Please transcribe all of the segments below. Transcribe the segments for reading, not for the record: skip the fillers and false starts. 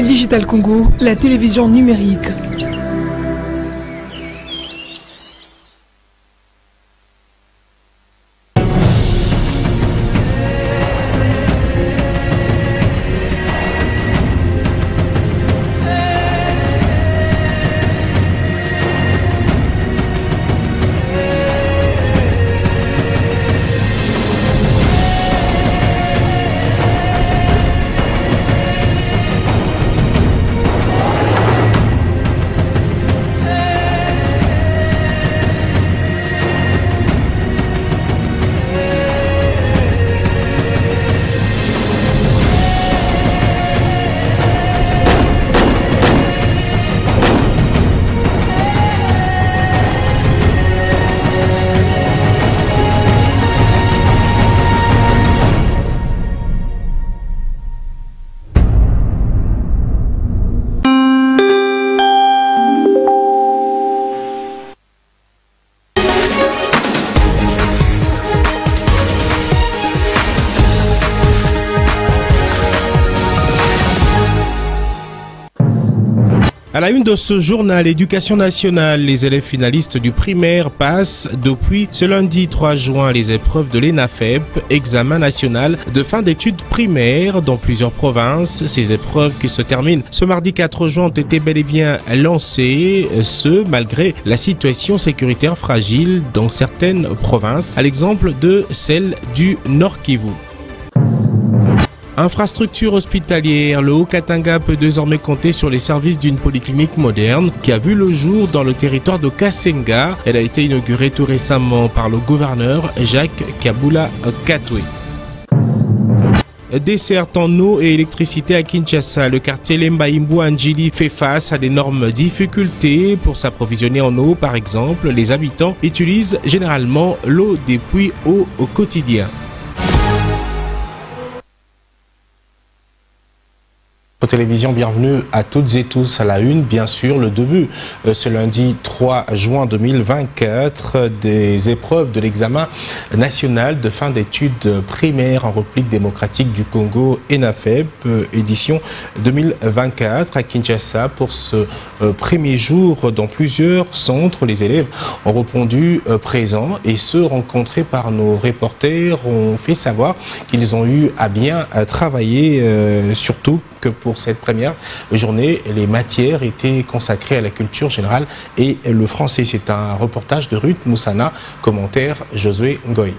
Digital Congo, la télévision numérique. À la une de ce journal, Éducation nationale, les élèves finalistes du primaire passent depuis ce lundi 3 juin les épreuves de l'ENAFEP, examen national de fin d'études primaires dans plusieurs provinces. Ces épreuves qui se terminent ce mardi 4 juin ont été bel et bien lancées, ce malgré la situation sécuritaire fragile dans certaines provinces, à l'exemple de celle du Nord Kivu. Infrastructure hospitalière, le Haut-Katanga peut désormais compter sur les services d'une polyclinique moderne qui a vu le jour dans le territoire de Kasenga. Elle a été inaugurée tout récemment par le gouverneur Jacques Kabula Katwe. Desserte en eau et électricité à Kinshasa, le quartier Lembaimbu Anjili fait face à d'énormes difficultés pour s'approvisionner en eau. Par exemple, les habitants utilisent généralement l'eau des puits au quotidien. Télévision, bienvenue à toutes et tous à la une. Bien sûr, le début ce lundi 3 juin 2024 des épreuves de l'examen national de fin d'études primaires en République démocratique du Congo, ENAFEP, édition 2024 à Kinshasa. Pour ce premier jour, dans plusieurs centres, les élèves ont répondu présents et ceux rencontrés par nos reporters ont fait savoir qu'ils ont eu à bien travailler, surtout que pour cette première journée, les matières étaient consacrées à la culture générale et le français. C'est un reportage de Ruth Moussana, commentaire Josué Ngoy.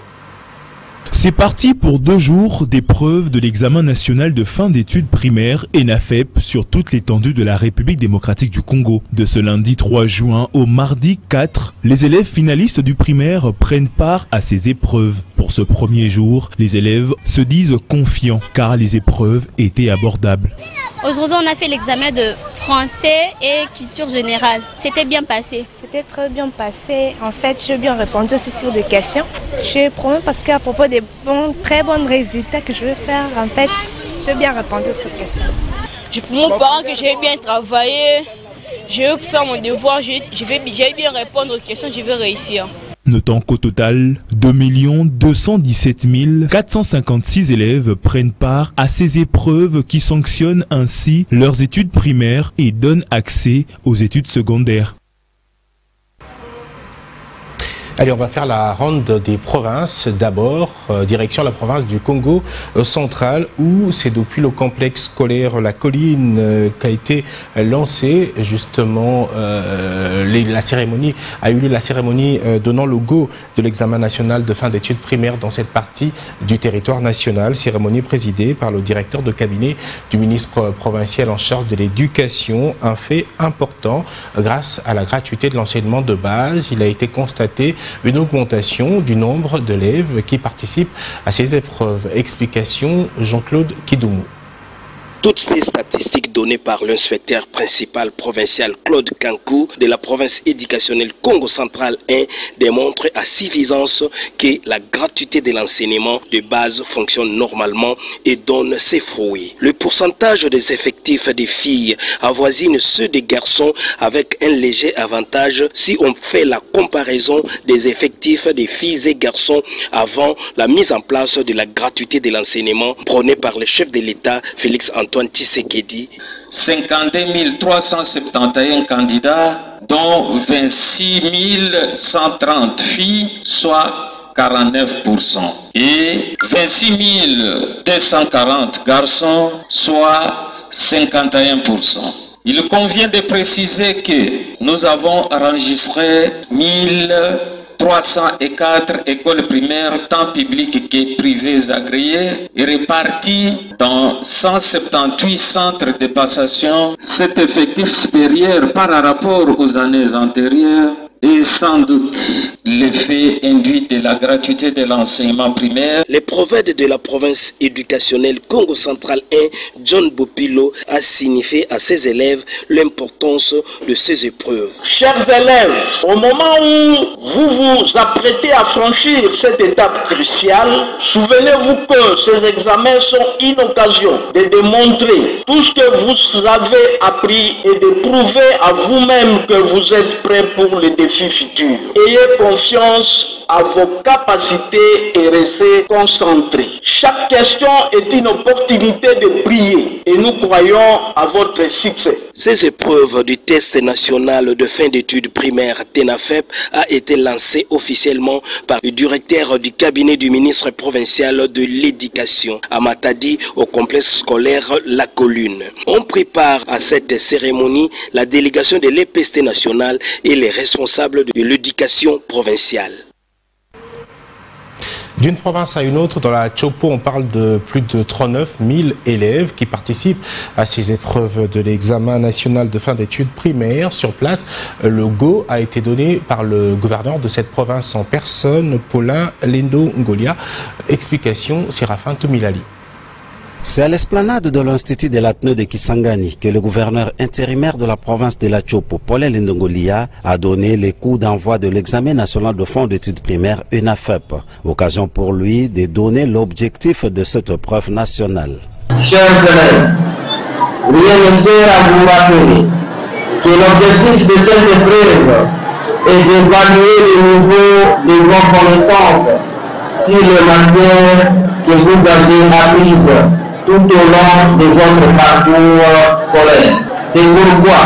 C'est parti pour 2 jours d'épreuves de l'examen national de fin d'études primaires ENAFEP sur toute l'étendue de la République démocratique du Congo. De ce lundi 3 juin au mardi 4, les élèves finalistes du primaire prennent part à ces épreuves. Pour ce premier jour, les élèves se disent confiants car les épreuves étaient abordables. Aujourd'hui, on a fait l'examen de français et culture générale. C'était bien passé. C'était très bien passé. En fait, j'ai bien répondu aussi sur des questions. Je promets parce qu'à propos des très bons résultats que je vais faire, en fait, j'ai bien répondu sur ces questions. Je promets aux parents que j'ai bien travaillé, je vais faire mon devoir, j'ai bien répondre aux questions, je vais réussir. Notant qu'au total, 2 217 456 élèves prennent part à ces épreuves qui sanctionnent ainsi leurs études primaires et donnent accès aux études secondaires. Allez, on va faire la ronde des provinces. D'abord, direction la province du Congo central, où c'est depuis le complexe scolaire La Colline qu'a été lancée. Justement, la cérémonie a eu lieu, la cérémonie donnant le go de l'examen national de fin d'études primaires dans cette partie du territoire national. Cérémonie présidée par le directeur de cabinet du ministre provincial en charge de l'éducation. Un fait important, grâce à la gratuité de l'enseignement de base, il a été constaté une augmentation du nombre d'élèves qui participent à ces épreuves. Explication Jean-Claude Kidoumou. Toutes ces statistiques données par l'inspecteur principal provincial Claude Kankou de la province éducationnelle Congo central 1 démontrent à suffisance que la gratuité de l'enseignement de base fonctionne normalement et donne ses fruits. Le pourcentage des effectifs des filles avoisine ceux des garçons avec un léger avantage si on fait la comparaison des effectifs des filles et garçons avant la mise en place de la gratuité de l'enseignement prônée par le chef de l'État Félix Antoine Tshisekedi. 52 371 candidats, dont 26 130 filles, soit 49%, et 26 240 garçons, soit 51%. Il convient de préciser que nous avons enregistré 1304 écoles primaires, tant publiques que privées agréées, et réparties dans 178 centres de passation. Cet effectif supérieur par rapport aux années antérieures est sans doute l'effet induit de la gratuité de l'enseignement primaire. Le prophète de la province éducationnelle Congo central 1, John Bopilo, a signifié à ses élèves l'importance de ces épreuves. Chers élèves, au moment où vous vous apprêtez à franchir cette étape cruciale, souvenez-vous que ces examens sont une occasion de démontrer tout ce que vous avez appris et de prouver à vous-même que vous êtes prêts pour les défis futurs. Ayez confiance à vos capacités et restez concentrés. Chaque question est une opportunité de briller et nous croyons à votre succès. Ces épreuves du test national de fin d'études primaires TENAFEP a été lancée officiellement par le directeur du cabinet du ministre provincial de l'éducation à Matadi au complexe scolaire La Colline. On prépare à cette cérémonie la délégation de l'EPST national et les responsables de l'éducation provinciale. D'une province à une autre, dans la Chopo, on parle de plus de 39 000 élèves qui participent à ces épreuves de l'examen national de fin d'études primaires. Sur place, le go a été donné par le gouverneur de cette province en personne, Paulin Lendo Ngolia. Explication, Séraphin Toumilali. C'est à l'esplanade de l'Institut de l'Atneu de Kisangani que le gouverneur intérimaire de la province de la Chopo, Paulin Lendo Ngolia, a donné les coups d'envoi de l'examen national de fin d'études primaires UNAFEP. Occasion pour lui de donner l'objectif de cette épreuve nationale. Chers élèves, rien ne sert à vous rappeler que l'objectif de cette épreuve est d'évaluer le niveau de vos connaissances sur les matières que vous avez apprises tout au long de votre parcours scolaire. C'est pourquoi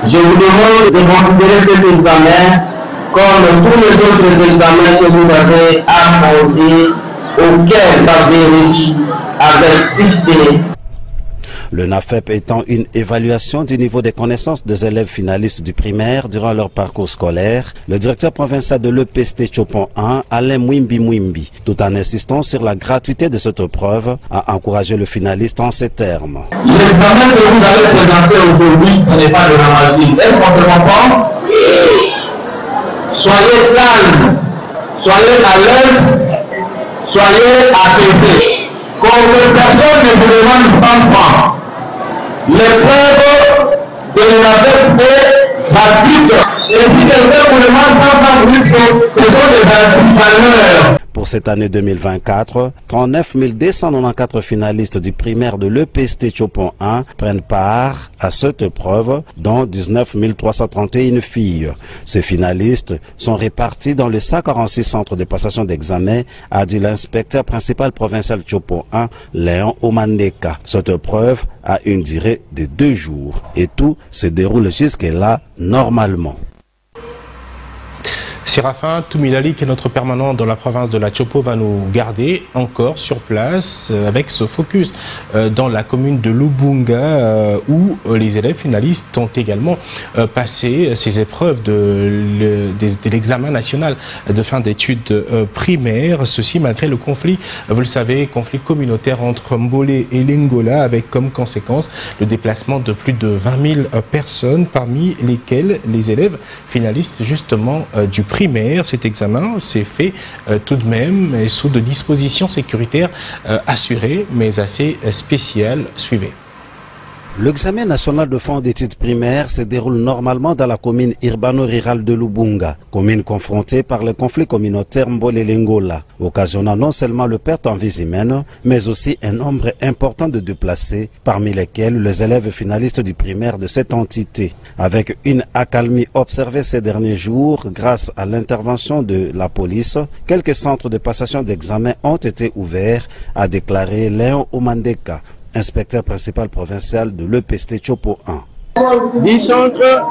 je vous demande de considérer cet examen comme tous les autres examens que vous avez affrontés, auxquels vous avez réussi avec succès. Le NAFEP étant une évaluation du niveau des connaissances des élèves finalistes du primaire durant leur parcours scolaire, le directeur provincial de l'EPST Chopon 1, Alain Mwimbi, tout en insistant sur la gratuité de cette épreuve, a encouragé le finaliste en ces termes. L'examen que vous avez présenté aujourd'hui, ce n'est pas de la magie. Est-ce qu'on se comprend? Oui. Soyez calme, soyez à l'aise, soyez apaisés. Comme personne ne vous demande 100 francs. L'épreuve de l'UNAFEP est gratuite. Et si quelqu'un vous demande 100 francs, vous dites que ce sont des valeurs. Pour cette année 2024, 39 294 finalistes du primaire de l'EPST Chopon 1 prennent part à cette épreuve, dont 19 331 filles. Ces finalistes sont répartis dans les 146 centres de passation d'examen, a dit l'inspecteur principal provincial Chopon 1, Léon Omandeka. Cette épreuve a une durée de 2 jours et tout se déroule jusque-là normalement. Séraphin Toumilali, qui est notre permanent dans la province de la Chopo, va nous garder encore sur place avec ce focus dans la commune de Lubunga où les élèves finalistes ont également passé ces épreuves de l'examen national de fin d'études primaires. Ceci malgré le conflit, vous le savez, conflit communautaire entre Mbolé et Lingola avec comme conséquence le déplacement de plus de 20 000 personnes, parmi lesquelles les élèves finalistes justement du primaire. primaire. Cet examen s'est fait tout de même sous de dispositions sécuritaires assurées, mais assez spéciales. Suivez. L'examen national de fin d'études primaires se déroule normalement dans la commune urbano-rurale de Lubunga, commune confrontée par le conflit communautaire Mbolé-Lengola, occasionnant non seulement le perte en vies humaines, mais aussi un nombre important de déplacés, parmi lesquels les élèves finalistes du primaire de cette entité. Avec une accalmie observée ces derniers jours grâce à l'intervention de la police, quelques centres de passation d'examen ont été ouverts, a déclaré Léon Omandeka, inspecteur principal provincial de l'EPST Chopo 1. 10 centres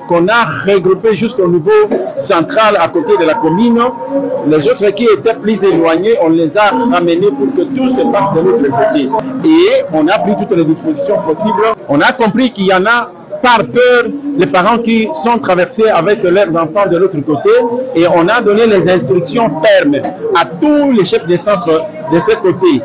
qu'on a regroupés jusqu'au niveau central à côté de la commune. Les autres qui étaient plus éloignés, on les a ramenés pour que tout se passe de l'autre côté. Et on a pris toutes les dispositions possibles. On a compris qu'il y en a par peur les parents qui sont traversés avec leurs enfants de l'autre côté, et on a donné les instructions fermes à tous les chefs de centre de ce côté.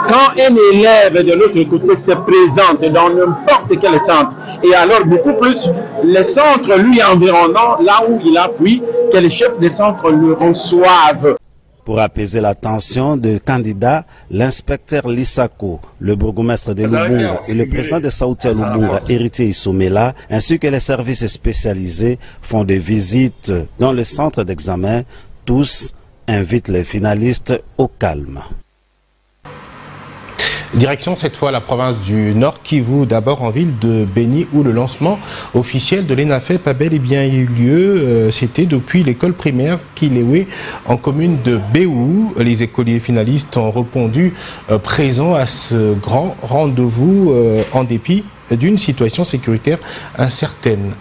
Quand un élève de l'autre côté se présente dans n'importe quel centre, et alors beaucoup plus les centres lui environnant, là où il a fui, que les chefs de centre le reçoivent. Pour apaiser la tension des candidats, l'inspecteur Lissako, le bourgmestre de Lubunga et le président de Saoutia Lubunga, Héritier Issoumela, ainsi que les services spécialisés font des visites dans le centre d'examen. Tous invitent les finalistes au calme. Direction cette fois la province du Nord Kivu, d'abord en ville de Béni où le lancement officiel de l'ENAFEP a bel et bien eu lieu. C'était depuis l'école primaire Kilewe en commune de Béou. Les écoliers finalistes ont répondu présents à ce grand rendez-vous en dépit d'une situation sécuritaire incertaine.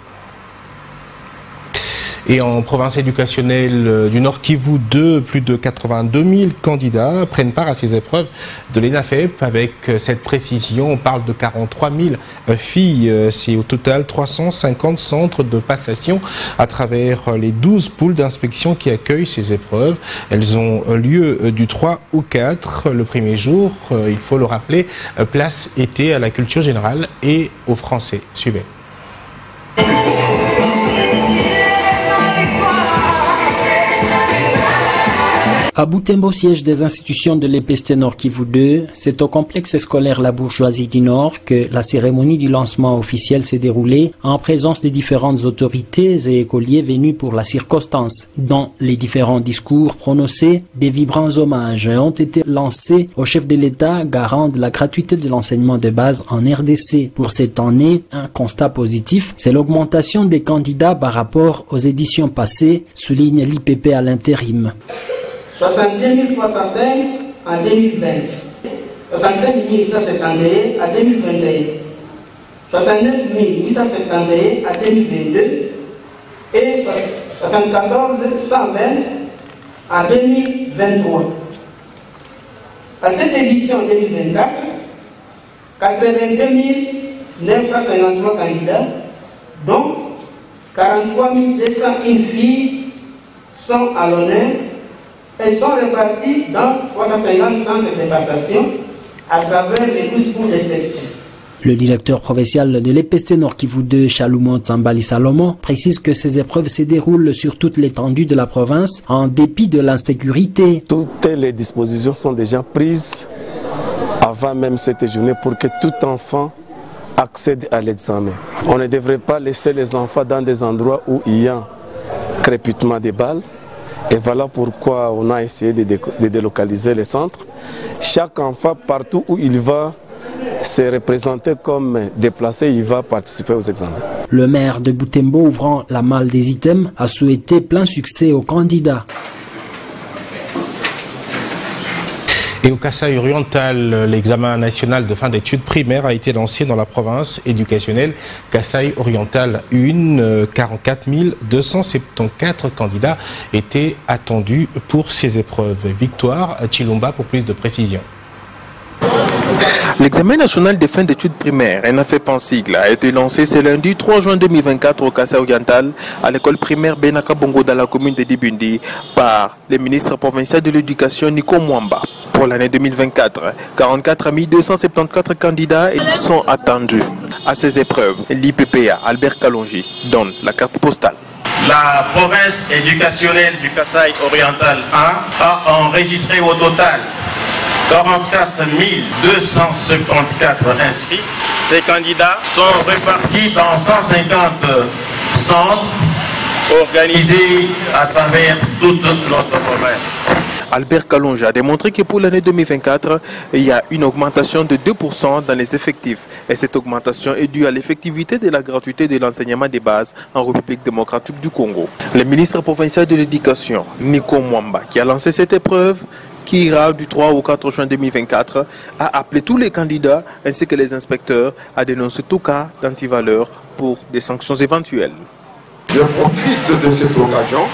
Et en province éducationnelle du Nord Kivu 2, plus de 82 000 candidats prennent part à ces épreuves de l'ENAFEP. Avec cette précision, on parle de 43 000 filles. C'est au total 350 centres de passation à travers les 12 poules d'inspection qui accueillent ces épreuves. Elles ont lieu du 3 au 4. Le premier jour, il faut le rappeler, place été à la culture générale et aux Français. Suivez. À Butembo, siège des institutions de l'EPST Nord Kivu 2, c'est au complexe scolaire La Bourgeoisie du Nord que la cérémonie du lancement officiel s'est déroulée en présence des différentes autorités et écoliers venus pour la circonstance. Dans les différents discours prononcés, des vibrants hommages ont été lancés au chef de l'État, garant de la gratuité de l'enseignement de base en RDC. Pour cette année, un constat positif, c'est l'augmentation des candidats par rapport aux éditions passées, souligne l'IPP à l'intérim. 62 305 en 2020, 65 871 en 2021, 69 871 en 2022 et 74 120 en 2023. À cette édition 2024, 82 953 candidats, dont 43 201 filles sont à l'honneur. Elles sont réparties dans 350 centres de passation à travers les 12 poules d'inspection. Le directeur provincial de l'EPST Nord Kivu 2, Chalumo Tsambali Salomon, précise que ces épreuves se déroulent sur toute l'étendue de la province en dépit de l'insécurité. Toutes les dispositions sont déjà prises avant même cette journée pour que tout enfant accède à l'examen. On ne devrait pas laisser les enfants dans des endroits où il y a crépitement des balles. Et voilà pourquoi on a essayé de délocaliser les centres. Chaque enfant, partout où il va se représenter comme déplacé, il va participer aux examens. Le maire de Butembo, ouvrant la malle des items, a souhaité plein succès aux candidats. Et au Kasaï oriental, l'examen national de fin d'études primaires a été lancé dans la province éducationnelle Kasaï oriental 1. 44 274 candidats étaient attendus pour ces épreuves. Victoire à Chilumba pour plus de précision. L'examen national de fin d'études primaires, ENAFEP en sigle, a été lancé ce lundi 3 juin 2024 au Kasaï oriental à l'école primaire Benaka Bongo dans la commune de Dibundi par le ministre provincial de l'éducation Nico Mwamba. Pour l'année 2024, 44 274 candidats sont attendus. À ces épreuves, l'IPPA Albert Kalonji donne la carte postale. la province éducationnelle du Kasaï oriental a enregistré au total 44 254 inscrits. Ces candidats sont répartis dans 150 centres organisés à travers toute notre province. Albert Kalonja a démontré que pour l'année 2024, il y a une augmentation de 2% dans les effectifs. Et cette augmentation est due à l'effectivité de la gratuité de l'enseignement des bases en République démocratique du Congo. Le ministre provincial de l'Éducation, Nico Mwamba, qui a lancé cette épreuve, qui ira du 3 au 4 juin 2024, a appelé tous les candidats ainsi que les inspecteurs à dénoncer tout cas d'antivaleur pour des sanctions éventuelles. Je profite de cette occasion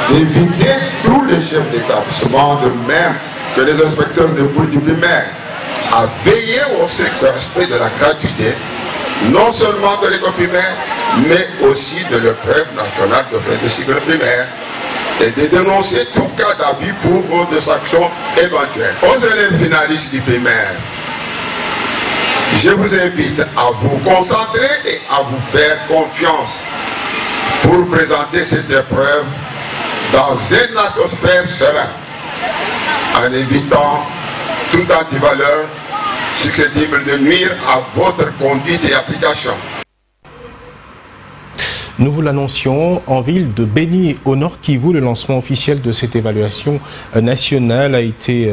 d'inviter tous les chefs d'établissement, de même que les inspecteurs de cours du primaire, à veiller au respect de la gratuité, non seulement de l'école primaire, mais aussi de l'épreuve nationale de fin de cycle primaire, et de dénoncer tout cas d'abus pour des sanctions éventuelles. Aux élèves finalistes du primaire, je vous invite à vous concentrer et à vous faire confiance pour présenter cette épreuve dans une atmosphère sereine, en évitant toute antivaleur susceptible de nuire à votre conduite et application. Nous vous l'annoncions, en ville de Béni, au Nord Kivu, le lancement officiel de cette évaluation nationale a été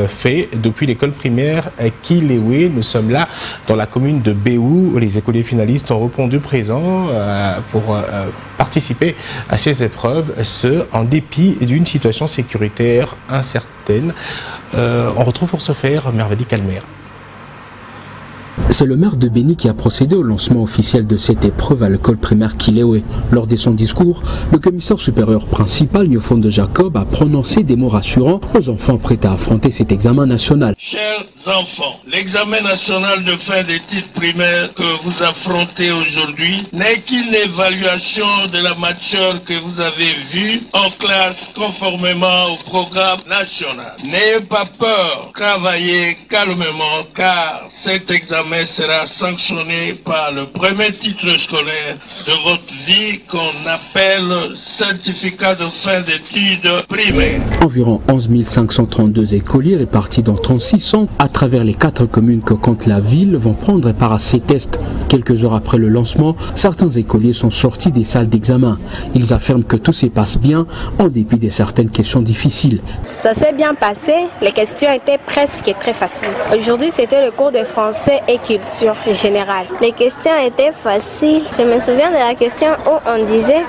fait depuis l'école primaire Kilewe. Nous sommes là dans la commune de Béou. Les écoliers finalistes ont répondu présents pour participer à ces épreuves, ce en dépit d'une situation sécuritaire incertaine. On retrouve pour ce faire Merveille Calmer. C'est le maire de Béni qui a procédé au lancement officiel de cette épreuve à l'école primaire Kilewe. Lors de son discours, le commissaire supérieur principal, Nyofondo Jacob, a prononcé des mots rassurants aux enfants prêts à affronter cet examen national. Chers enfants, l'examen national de fin d'études primaires que vous affrontez aujourd'hui n'est qu'une évaluation de la matière que vous avez vue en classe conformément au programme national. N'ayez pas peur, travaillez calmement car cet examen sera sanctionné par le premier titre scolaire de votre vie qu'on appelle certificat de fin d'études primaires. Environ 11 532 écoliers répartis dans 36 centres à travers les 4 communes que compte la ville vont prendre part à ces tests. Quelques heures après le lancement, certains écoliers sont sortis des salles d'examen. Ils affirment que tout se passe bien en dépit de certaines questions difficiles. Ça s'est bien passé, les questions étaient presque très faciles. Aujourd'hui, c'était le cours de français et culture générale. Les questions étaient faciles. Je me souviens de la question où on disait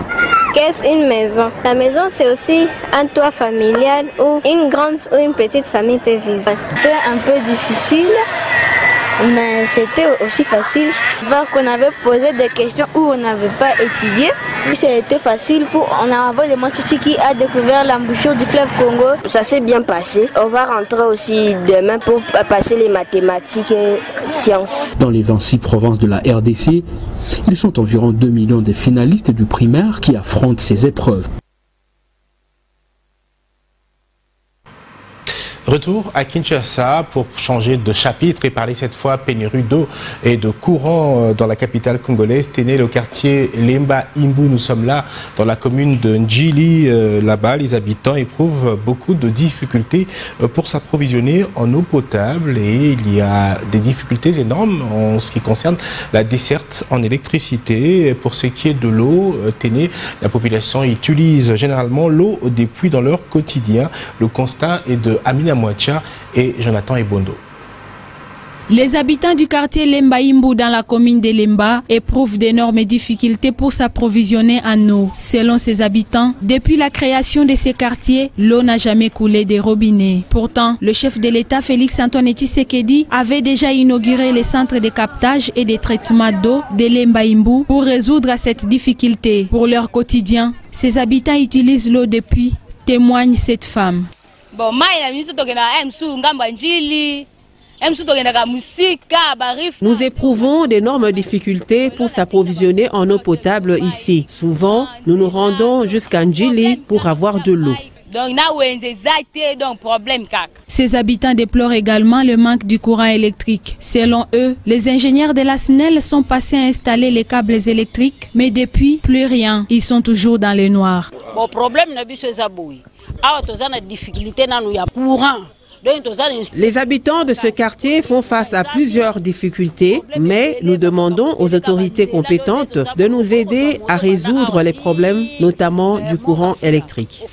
qu'est-ce une maison? La maison, c'est aussi un toit familial où une grande ou une petite famille peut vivre. C'était un peu difficile, mais c'était aussi facile. On avait posé des questions où on n'avait pas étudié. C'était facile on avait demandé qui a découvert l'embouchure du fleuve Congo. Ça s'est bien passé. On va rentrer aussi demain pour passer les mathématiques et sciences. Dans les 26 provinces de la RDC, ils sont environ 2 millions de finalistes du primaire qui affrontent ces épreuves. Retour à Kinshasa pour changer de chapitre et parler cette fois pénurie d'eau et de courant dans la capitale congolaise. Téné, le quartier Lemba Imbu, nous sommes là dans la commune de Ndjili. Là-bas, les habitants éprouvent beaucoup de difficultés pour s'approvisionner en eau potable et il y a des difficultés énormes en ce qui concerne la desserte en électricité. Pour ce qui est de l'eau, Téné, la population utilise généralement l'eau des puits dans leur quotidien. Le constat est de Amina Mouacha et Jonathan Ebondo. Les habitants du quartier Lemba Imbu dans la commune de Lemba éprouvent d'énormes difficultés pour s'approvisionner en eau. Selon ces habitants, depuis la création de ces quartiers, l'eau n'a jamais coulé des robinets. Pourtant, le chef de l'État Félix-Antoine Tshisekedi avait déjà inauguré les centres de captage et de traitement d'eau de Lemba Imbu pour résoudre cette difficulté. Pour leur quotidien, ces habitants utilisent l'eau des puits, témoigne cette femme. Nous éprouvons d'énormes difficultés pour s'approvisionner en eau potable ici. Souvent, nous nous rendons jusqu'à Ndjili pour avoir de l'eau. Donc, na wenzezate donc problème kaka. Ces habitants déplorent également le manque du courant électrique. Selon eux, les ingénieurs de la SNEL sont passés à installer les câbles électriques, mais depuis, plus rien. Ils sont toujours dans le noir. Bon problème na biso ezaboui. Awa tozana difficulté nanu ya courant. Les habitants de ce quartier font face à plusieurs difficultés, mais nous demandons aux autorités compétentes de nous aider à résoudre les problèmes, notamment du courant électrique.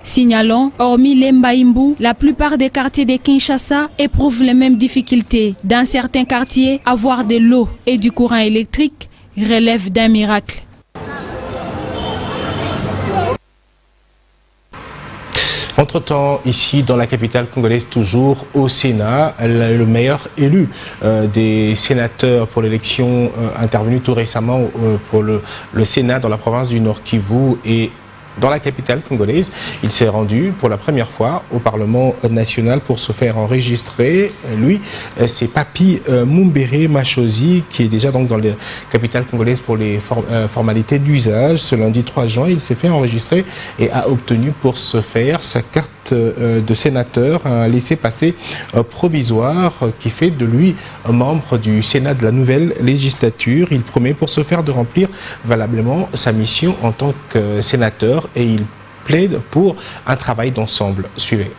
Signalons, hormis l'Embaïmbou, la plupart des quartiers de Kinshasa éprouvent les mêmes difficultés. Dans certains quartiers, avoir de l'eau et du courant électrique relève d'un miracle. Entre-temps, ici, dans la capitale congolaise, toujours au Sénat, le meilleur élu des sénateurs pour l'élection intervenue tout récemment pour le Sénat dans la province du Nord Kivu et dans la capitale congolaise. Il s'est rendu pour la première fois au Parlement national pour se faire enregistrer. Lui, c'est Papi Mumbere Machozi, qui est déjà donc dans la capitale congolaise pour les formalités d'usage. Ce lundi 3 juin, il s'est fait enregistrer et a obtenu pour ce faire sa carte de sénateur, un laissez-passer provisoire qui fait de lui un membre du Sénat de la nouvelle législature. Il promet pour ce faire de remplir valablement sa mission en tant que sénateur et il plaide pour un travail d'ensemble. Suivez.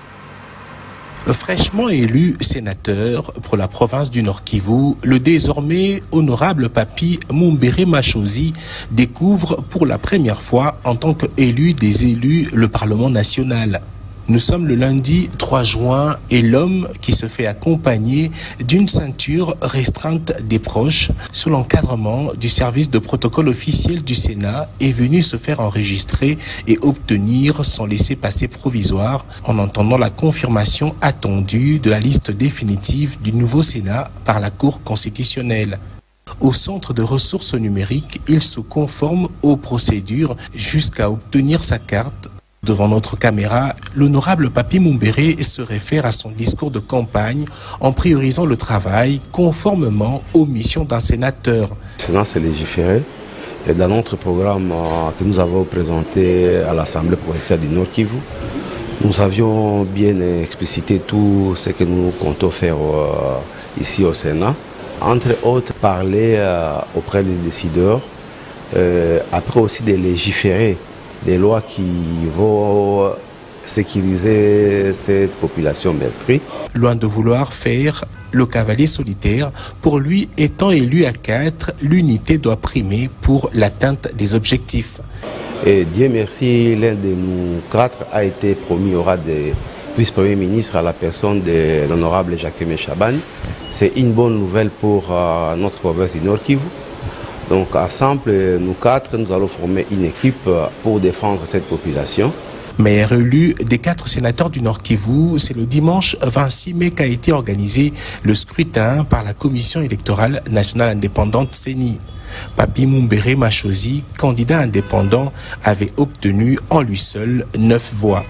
Fraîchement élu sénateur pour la province du Nord Kivu, le désormais honorable Papi Mumbere Machozi découvre pour la première fois en tant qu'élu des élus le Parlement national. Nous sommes le lundi 3 juin et l'homme qui se fait accompagner d'une ceinture restreinte des proches sous l'encadrement du service de protocole officiel du Sénat est venu se faire enregistrer et obtenir son laissez-passer provisoire en entendant la confirmation attendue de la liste définitive du nouveau Sénat par la Cour constitutionnelle. Au centre de ressources numériques, il se conforme aux procédures jusqu'à obtenir sa carte. Devant notre caméra, l'honorable Papi Mumbere se réfère à son discours de campagne en priorisant le travail conformément aux missions d'un sénateur. Le Sénat s'est légiféré et dans notre programme que nous avons présenté à l'Assemblée provinciale du Nord Kivu, nous avions bien explicité tout ce que nous comptons faire ici au Sénat. Entre autres, parler auprès des décideurs, après aussi de légiférer des lois qui vont sécuriser cette population meurtrie. Loin de vouloir faire le cavalier solitaire, pour lui, étant élu à 4, l'unité doit primer pour l'atteinte des objectifs. Et Dieu merci, l'un de nous 4 a été promis au rang de vice-premier ministre à la personne de l'honorable Jacques Chaban. C'est une bonne nouvelle pour notre province du Nord Kivu. Donc, ensemble, nous 4, nous allons former une équipe pour défendre cette population. Meilleur élu des 4 sénateurs du Nord Kivu, c'est le dimanche 26 mai qu'a été organisé le scrutin par la Commission électorale nationale indépendante CENI. Papi Mumbere Machozi, candidat indépendant, avait obtenu en lui seul 9 voix.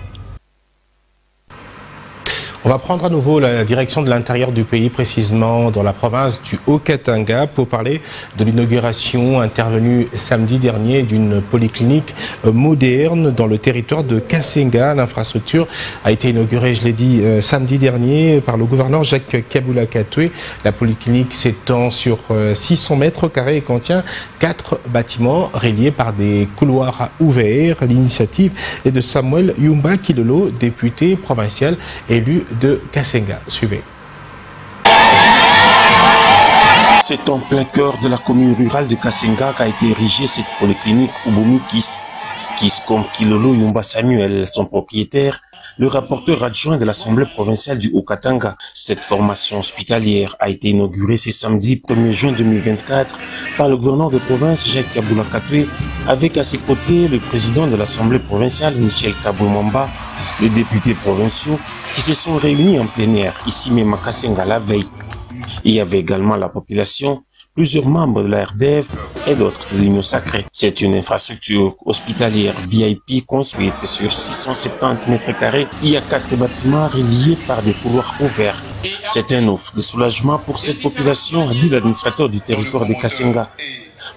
On va prendre à nouveau la direction de l'intérieur du pays, précisément dans la province du Haut-Katanga, pour parler de l'inauguration intervenue samedi dernier d'une polyclinique moderne dans le territoire de Kasenga. L'infrastructure a été inaugurée, je l'ai dit, samedi dernier par le gouverneur Jacques Kabula Katwe. La polyclinique s'étend sur 600 mètres carrés et contient 4 bâtiments reliés par des couloirs ouverts. L'initiative est de Samuel Yumba Kilolo, député provincial élu de Kasenga. Suivez. C'est en plein cœur de la commune rurale de Kasenga qu'a été érigée cette polyclinique Ubumi Kiss comme Kilolo Yumba Samuel, son propriétaire, le rapporteur adjoint de l'Assemblée provinciale du Haut-Katanga. Cette formation hospitalière a été inaugurée ce samedi 1er juin 2024 par le gouverneur de province Jacques Kabula Katwe, avec à ses côtés le président de l'Assemblée provinciale Michel Kaboumamba, les députés provinciaux qui se sont réunis en plein air ici même à Kasenga la veille. Il y avait également la population, plusieurs membres de la RDF et d'autres de l'Union sacrée. C'est une infrastructure hospitalière VIP construite sur 670 mètres carrés. Il y a 4 bâtiments reliés par des couloirs ouverts. C'est un offre de soulagement pour cette population, a dit l'administrateur du territoire de Kasenga.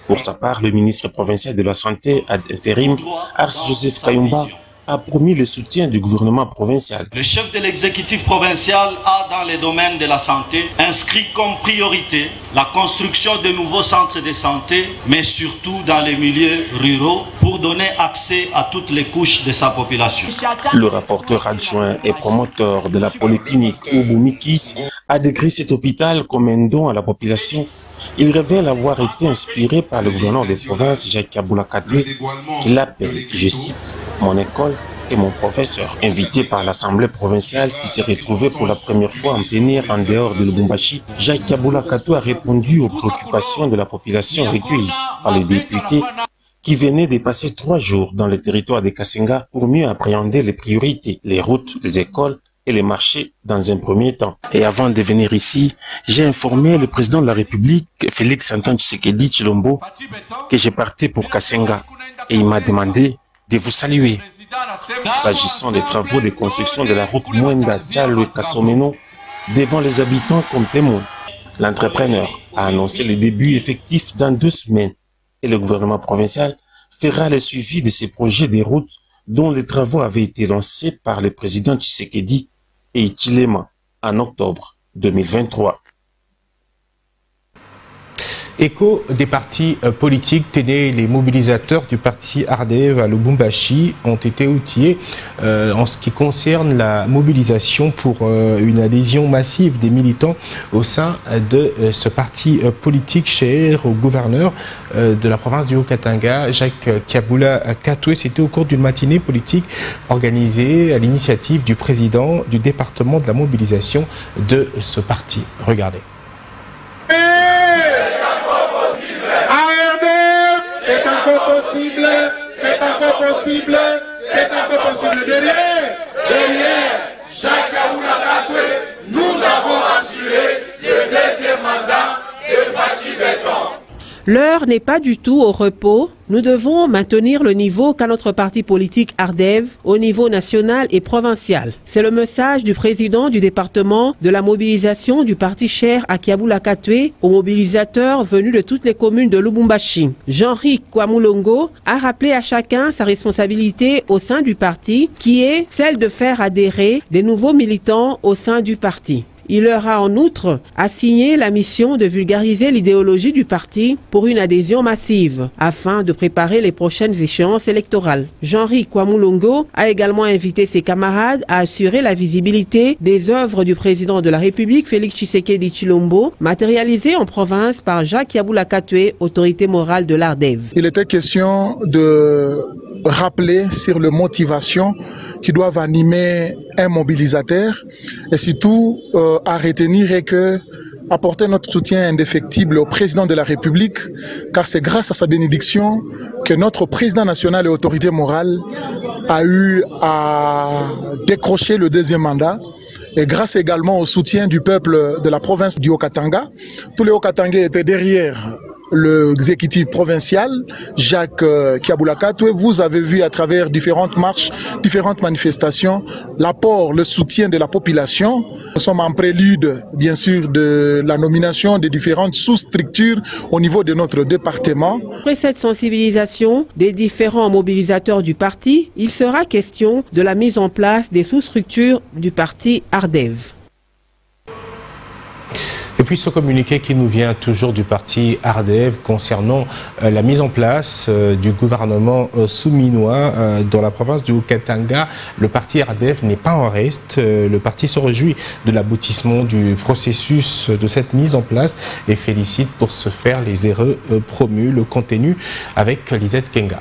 Pour sa part, le ministre provincial de la Santé ad intérim, Ars Joseph Kayumba, a promis le soutien du gouvernement provincial. Le chef de l'exécutif provincial a, dans les domaines de la santé, inscrit comme priorité la construction de nouveaux centres de santé, mais surtout dans les milieux ruraux, pour donner accès à toutes les couches de sa population. Le rapporteur adjoint et promoteur de la polyclinique Ubumikis a décrit cet hôpital comme un don à la population. Il révèle avoir été inspiré par le gouverneur des provinces, Jacques Kabula Katwe, qui l'appelle, je cite, « mon école et mon professeur ». Invité par l'Assemblée provinciale qui s'est retrouvée pour la première fois en plénière en dehors de Lubumbashi, Jacques Kabula Katwe a répondu aux préoccupations de la population recueillies par les députés qui venaient de passer 3 jours dans le territoire de Kasenga pour mieux appréhender les priorités, les routes, les écoles et les marchés dans un premier temps. Et avant de venir ici, j'ai informé le président de la République, Félix Antoine Tshisekedi Tshilombo, que je partais pour Kasenga et il m'a demandé de vous saluer. S'agissant des travaux de construction de la route Mwenda-Tchalwe-Kasomeno, devant les habitants comme témoins, l'entrepreneur a annoncé le début effectif dans 2 semaines et le gouvernement provincial fera le suivi de ces projets de routes dont les travaux avaient été lancés par le président Tshisekedi et Ichilema en octobre 2023. Écho des partis politiques, les mobilisateurs du parti RDF à Lubumbashi ont été outillés en ce qui concerne la mobilisation pour une adhésion massive des militants au sein de ce parti politique cher au gouverneur de la province du Haut-Katanga, Jacques Kabula Katwe. C'était au cours d'une matinée politique organisée à l'initiative du président du département de la mobilisation de ce parti. Regardez. C'est encore possible, c'est encore possible, c'est encore possible. Derrière Jacques Kabula Katwe, nous avons assuré le 2e mandat de Fachi Béton. L'heure n'est pas du tout au repos. Nous devons maintenir le niveau qu'a notre parti politique ARDEV au niveau national et provincial. C'est le message du président du département de la mobilisation du parti cher à Kabula Katwe aux mobilisateurs venus de toutes les communes de Lubumbashi. Jean-Ric Kwamulongo a rappelé à chacun sa responsabilité au sein du parti, qui est celle de faire adhérer des nouveaux militants au sein du parti. Il leur a en outre assigné la mission de vulgariser l'idéologie du parti pour une adhésion massive, afin de préparer les prochaines échéances électorales. Jean-Ric Kwamulongo a également invité ses camarades à assurer la visibilité des œuvres du président de la République, Félix Tshisekedi Tshilombo, matérialisées en province par Jacques Kabula Katwe, autorité morale de l'ARDEV. Il était question de rappeler sur les motivations qui doivent animer un mobilisateur et surtout à retenir que apporter notre soutien indéfectible au président de la République, car c'est grâce à sa bénédiction que notre président national et autorité morale a eu à décrocher le 2e mandat. Et grâce également au soutien du peuple de la province du Haut-Katanga, tous les Haut-Katangais étaient derrière l'exécutif provincial, Jacques Kabula Katwe. Vous avez vu à travers différentes marches, différentes manifestations, l'apport, le soutien de la population. Nous sommes en prélude, bien sûr, de la nomination des différentes sous-structures au niveau de notre département. Après cette sensibilisation des différents mobilisateurs du parti, il sera question de la mise en place des sous-structures du parti ARDEV. Et puis ce communiqué qui nous vient toujours du parti RDF concernant la mise en place du gouvernement souminois dans la province du Haut-Katanga. Le parti RDF n'est pas en reste. Le parti se réjouit de l'aboutissement du processus de cette mise en place et félicite pour ce faire les erreurs promues. Le contenu avec Lisette Kenga.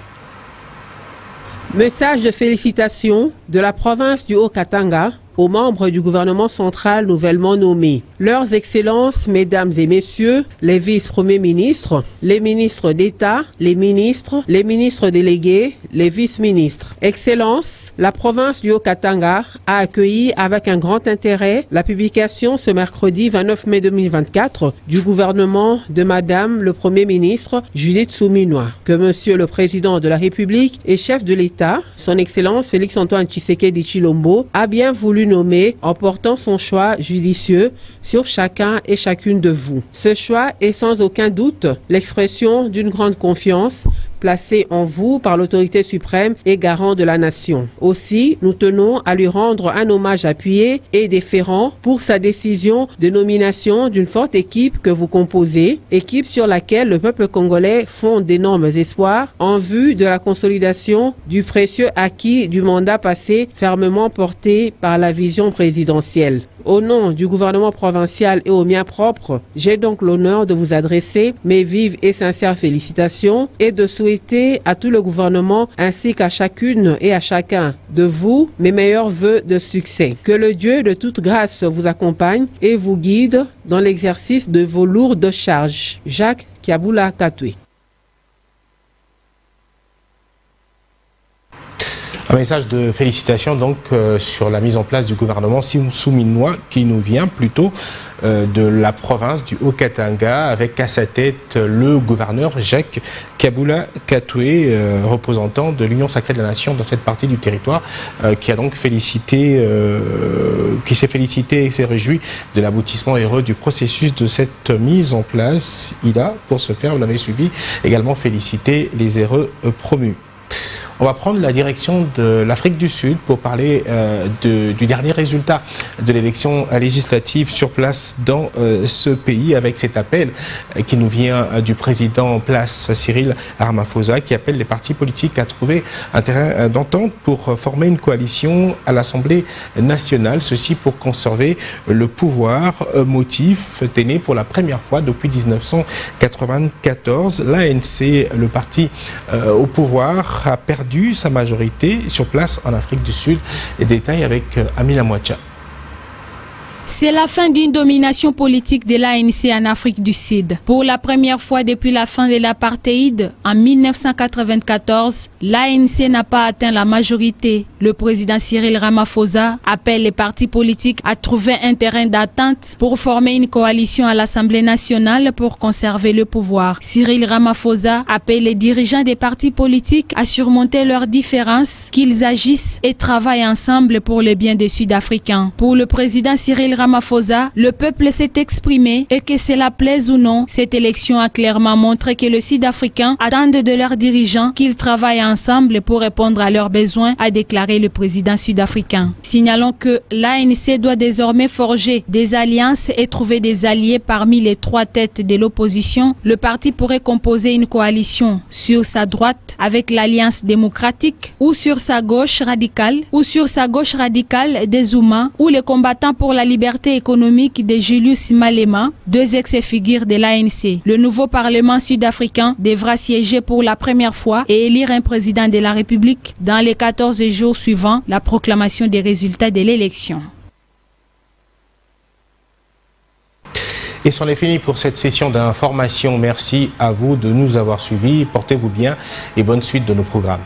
Message de félicitations de la province du Haut-Katanga aux membres du gouvernement central nouvellement nommés. Leurs excellences, mesdames et messieurs, les vice-premiers ministres, les ministres d'État, les ministres délégués, les vice-ministres. Excellences, la province du Haut-Katanga a accueilli avec un grand intérêt la publication ce mercredi 29 mai 2024 du gouvernement de Madame le Premier ministre Judith Suminwa, que Monsieur le Président de la République et chef de l'État, son Excellence Félix Antoine Tshisekedi Tshilombo, a bien voulu nommé en portant son choix judicieux sur chacun et chacune de vous. Ce choix est sans aucun doute l'expression d'une grande confiance placé en vous par l'autorité suprême et garant de la nation. Aussi, nous tenons à lui rendre un hommage appuyé et déférent pour sa décision de nomination d'une forte équipe que vous composez, équipe sur laquelle le peuple congolais fonde d'énormes espoirs en vue de la consolidation du précieux acquis du mandat passé fermement porté par la vision présidentielle. Au nom du gouvernement provincial et au mien propre, j'ai donc l'honneur de vous adresser mes vives et sincères félicitations et de souhaiter à tout le gouvernement ainsi qu'à chacune et à chacun de vous mes meilleurs vœux de succès. Que le Dieu de toute grâce vous accompagne et vous guide dans l'exercice de vos lourdes charges. Jacques Kiabula Katwe. Un message de félicitations donc sur la mise en place du gouvernement souminois qui nous vient plutôt de la province du Haut-Katanga avec à sa tête le gouverneur Jacques Kiabula Katwe, représentant de l'Union sacrée de la nation dans cette partie du territoire, qui a donc félicité, qui s'est félicité et s'est réjoui de l'aboutissement heureux du processus de cette mise en place. Il a, pour ce faire, vous l'avez suivi, également félicité les heureux promus. On va prendre la direction de l'Afrique du Sud pour parler du dernier résultat de l'élection législative sur place dans ce pays avec cet appel qui nous vient du président en place Cyril Ramaphosa qui appelle les partis politiques à trouver un terrain d'entente pour former une coalition à l'Assemblée nationale, ceci pour conserver le pouvoir, motif né pour la première fois depuis 1994. L'ANC, le parti au pouvoir, a perdu sa majorité sur place en Afrique du Sud. Et détails avec Amila Mouacha. C'est la fin d'une domination politique de l'ANC en Afrique du Sud. Pour la première fois depuis la fin de l'apartheid en 1994, l'ANC n'a pas atteint la majorité. Le président Cyril Ramaphosa appelle les partis politiques à trouver un terrain d'attente pour former une coalition à l'Assemblée nationale pour conserver le pouvoir. Cyril Ramaphosa appelle les dirigeants des partis politiques à surmonter leurs différences, qu'ils agissent et travaillent ensemble pour le bien des Sud-Africains. Pour le président Cyril Ramaphosa, le peuple s'est exprimé et que cela plaise ou non, cette élection a clairement montré que les Sud-Africains attendent de leurs dirigeants qu'ils travaillent ensemble pour répondre à leurs besoins, a déclaré le président sud-africain. Signalons que l'ANC doit désormais forger des alliances et trouver des alliés parmi les trois têtes de l'opposition. Le parti pourrait composer une coalition sur sa droite avec l'Alliance démocratique ou sur sa gauche radicale des Zuma ou les combattants pour la liberté économique de Julius Malema, deux ex-figures de l'ANC. Le nouveau Parlement sud-africain devra siéger pour la première fois et élire un président de la République dans les 14 jours suivant la proclamation des résultats de l'élection. Et c'en est fini pour cette session d'information. Merci à vous de nous avoir suivis. Portez-vous bien et bonne suite de nos programmes.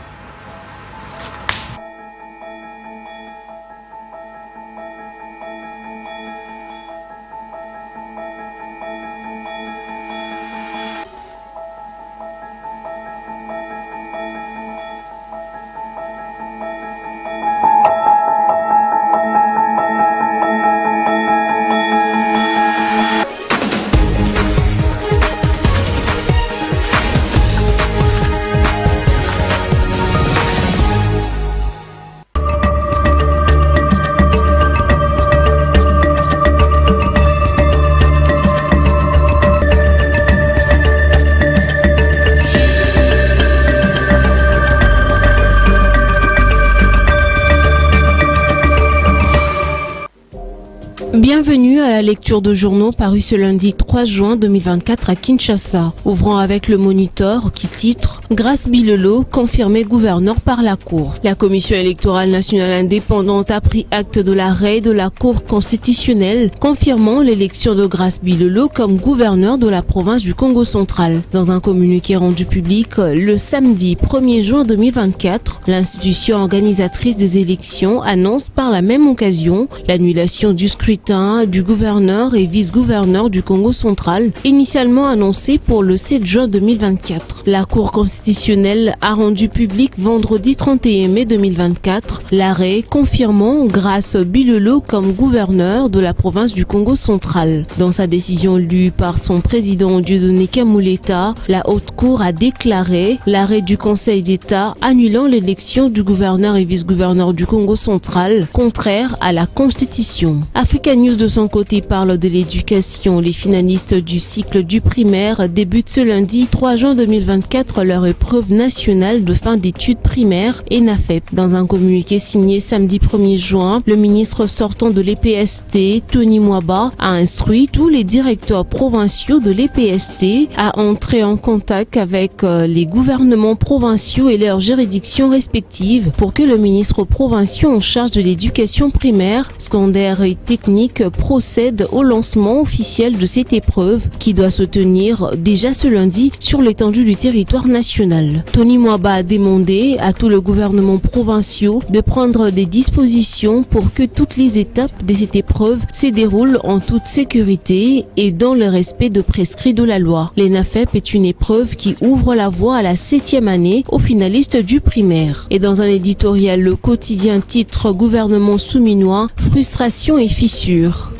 Bienvenue à la lecture de journaux parue ce lundi 3 juin 2024 à Kinshasa. Ouvrant avec le Monitor qui titre « Grace Bilolo, confirmé gouverneur par la Cour ». La Commission électorale nationale indépendante a pris acte de l'arrêt de la Cour constitutionnelle confirmant l'élection de Grace Bilolo comme gouverneur de la province du Congo central. Dans un communiqué rendu public le samedi 1er juin 2024, l'institution organisatrice des élections annonce par la même occasion l'annulation du scrutin bulletin du gouverneur et vice-gouverneur du Congo central, initialement annoncé pour le 7 juin 2024. La Cour constitutionnelle a rendu public vendredi 31 mai 2024 l'arrêt confirmant Grace Bilolo comme gouverneur de la province du Congo central. Dans sa décision lue par son président Dieudonné Kamuleta, la Haute Cour a déclaré l'arrêt du Conseil d'État annulant l'élection du gouverneur et vice-gouverneur du Congo central contraire à la Constitution. Africa News de son côté parle de l'éducation. Les finalistes du cycle du primaire débutent ce lundi 3 juin 2024 leur épreuve nationale de fin d'études primaires ENAFEP. Dans un communiqué signé samedi 1er juin, le ministre sortant de l'EPST, Tony Mwaba, a instruit tous les directeurs provinciaux de l'EPST à entrer en contact avec les gouvernements provinciaux et leurs juridictions respectives pour que le ministre provincial en charge de l'éducation primaire, secondaire et technique procède au lancement officiel de cette épreuve qui doit se tenir déjà ce lundi sur l'étendue du territoire national. Tony Mwaba a demandé à tout le gouvernement provincial de prendre des dispositions pour que toutes les étapes de cette épreuve se déroulent en toute sécurité et dans le respect de prescrits de la loi. L'ENAFEP est une épreuve qui ouvre la voie à la 7e année aux finalistes du primaire. Et dans un éditorial, le quotidien titre Gouvernement souminois, frustration et fissure.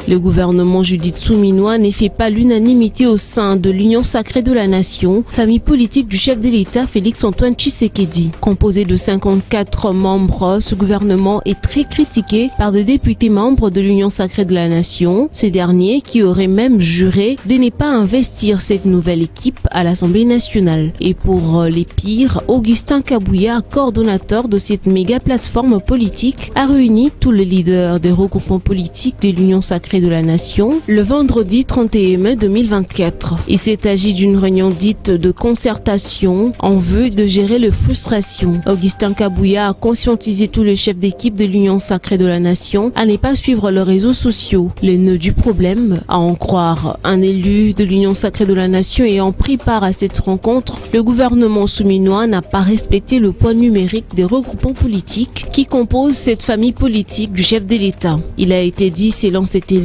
Le gouvernement Judith Souminois ne fait pas l'unanimité au sein de l'Union sacrée de la nation, famille politique du chef de l'État Félix-Antoine Tshisekedi. Composé de 54 membres, ce gouvernement est très critiqué par des députés membres de l'Union sacrée de la nation, ces derniers qui auraient même juré de ne pas investir cette nouvelle équipe à l'Assemblée nationale. Et pour les pires, Augustin Kabouya, coordonnateur de cette méga plateforme politique, a réuni tous les leaders des regroupements politiques de l'Union sacrée de la nation le vendredi 31 mai 2024. Il s'est agi d'une réunion dite de concertation en vue de gérer les frustrations. Augustin Kabouya a conscientisé tous les chefs d'équipe de l'Union sacrée de la nation à ne pas suivre les réseaux sociaux. Le nœud du problème, à en croire un élu de l'Union sacrée de la nation ayant pris part à cette rencontre, le gouvernement souminois n'a pas respecté le poids numérique des regroupements politiques qui composent cette famille politique du chef de l'État. Il a été dit, selon cet élu,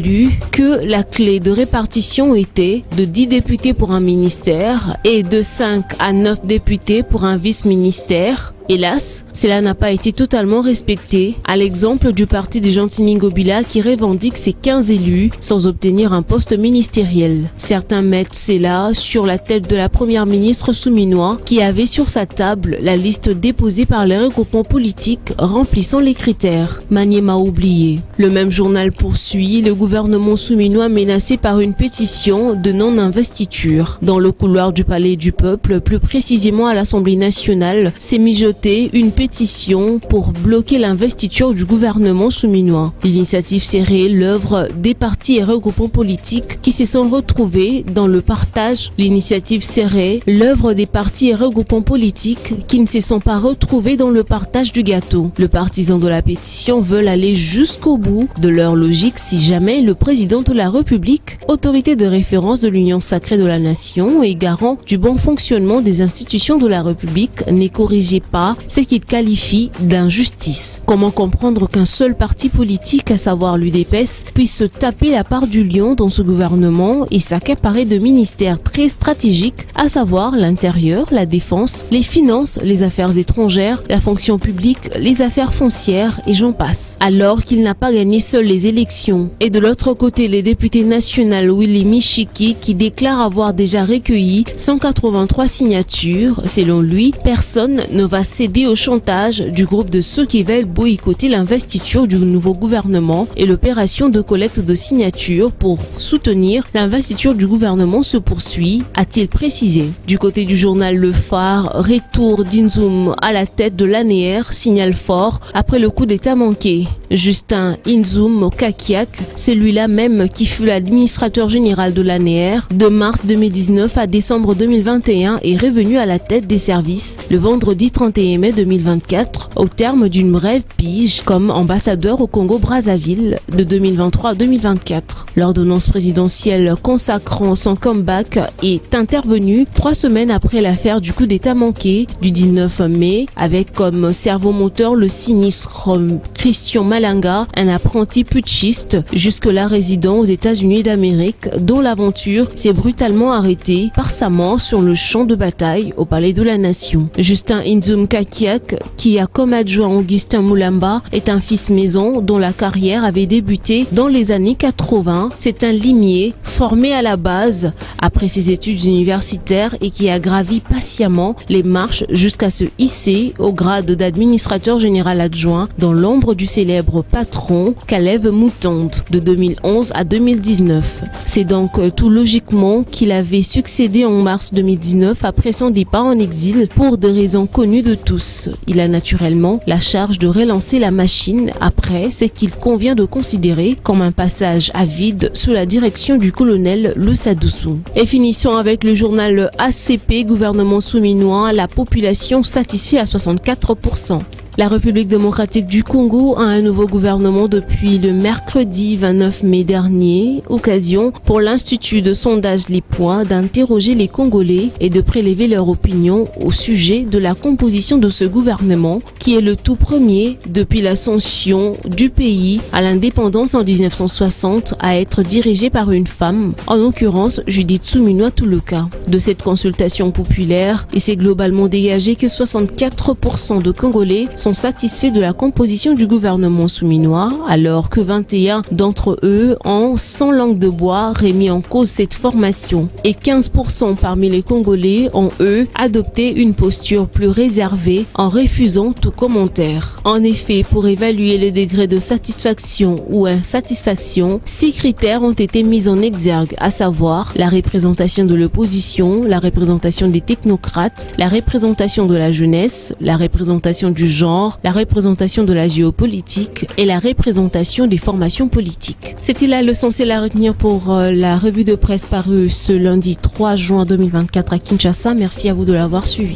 que la clé de répartition était de 10 députés pour un ministère et de 5 à 9 députés pour un vice-ministère. Hélas, cela n'a pas été totalement respecté, à l'exemple du parti de Gentini Ngobila qui revendique ses 15 élus sans obtenir un poste ministériel. Certains mettent cela sur la tête de la première ministre souminois qui avait sur sa table la liste déposée par les regroupements politiques remplissant les critères. Maniema oublié. Le même journal poursuit, le gouvernement souminois menacé par une pétition de non-investiture. Dans le couloir du Palais du Peuple, plus précisément à l'Assemblée nationale, s'est mijoté une pétition pour bloquer l'investiture du gouvernement souminois. L'initiative serait l'œuvre des partis et regroupements politiques qui se sont retrouvés dans le partage. L'initiative serait l'œuvre des partis et regroupements politiques qui ne se sont pas retrouvés dans le partage du gâteau. Les partisans de la pétition veulent aller jusqu'au bout de leur logique si jamais le président de la République, autorité de référence de l'Union sacrée de la nation et garant du bon fonctionnement des institutions de la République, n'est corrigé pas ce qu'il qualifie d'injustice. Comment comprendre qu'un seul parti politique, à savoir l'UDPS, puisse se taper la part du lion dans ce gouvernement et s'accaparer de ministères très stratégiques, à savoir l'intérieur, la défense, les finances, les affaires étrangères, la fonction publique, les affaires foncières et j'en passe, alors qu'il n'a pas gagné seul les élections. Et de l'autre côté, les députés nationaux Willy Michiki qui déclare avoir déjà recueilli 183 signatures. Selon lui, personne ne va céder au chantage du groupe de ceux qui veulent boycotter l'investiture du nouveau gouvernement et l'opération de collecte de signatures pour soutenir l'investiture du gouvernement se poursuit, a-t-il précisé. Du côté du journal Le Phare, retour d'Inzoum à la tête de l'ANER, signal fort après le coup d'état manqué. Justin Inzoum Kakiak, celui-là même qui fut l'administrateur général de l'ANER de mars 2019 à décembre 2021 est revenu à la tête des services le vendredi 31 31 mai 2024 au terme d'une brève pige comme ambassadeur au Congo-Brazzaville de 2023 à 2024. L'ordonnance présidentielle consacrant son comeback est intervenue 3 semaines après l'affaire du coup d'État manqué du 19 mai avec comme cerveau moteur le sinistre Christian Malanga, un apprenti putschiste jusque-là résident aux États-Unis d'Amérique, dont l'aventure s'est brutalement arrêtée par sa mort sur le champ de bataille au Palais de la Nation. Justin Inzum Kakiak, qui a comme adjoint Augustin Moulamba, est un fils maison dont la carrière avait débuté dans les années 80. C'est un limier formé à la base après ses études universitaires et qui a gravi patiemment les marches jusqu'à se hisser au grade d'administrateur général adjoint dans l'ombre du célèbre patron Caleb Moutonde de 2011 à 2019. C'est donc tout logiquement qu'il avait succédé en mars 2019 après son départ en exil pour des raisons connues de tous. Il a naturellement la charge de relancer la machine après ce qu'il convient de considérer comme un passage à vide sous la direction du colonel Lusadoussou. Et finissons avec le journal ACP, gouvernement souminois, la population satisfait à 64%. La République démocratique du Congo a un nouveau gouvernement depuis le mercredi 29 mai dernier, occasion pour l'Institut de sondage Les Points d'interroger les Congolais et de prélever leur opinion au sujet de la composition de ce gouvernement qui est le tout premier depuis l'ascension du pays à l'indépendance en 1960 à être dirigé par une femme, en l'occurrence Judith Suminwa Tuluka. De cette consultation populaire, il s'est globalement dégagé que 64% de Congolais sont satisfaits de la composition du gouvernement souminois, alors que 21 d'entre eux ont, sans langue de bois, remis en cause cette formation. Et 15% parmi les Congolais ont, eux, adopté une posture plus réservée en refusant tout commentaire. En effet, pour évaluer le degré de satisfaction ou insatisfaction, 6 critères ont été mis en exergue, à savoir la représentation de l'opposition, la représentation des technocrates, la représentation de la jeunesse, la représentation du genre, la représentation de la géopolitique et la représentation des formations politiques. C'était là l'essentiel à retenir pour la revue de presse parue ce lundi 3 juin 2024 à Kinshasa. Merci à vous de l'avoir suivi.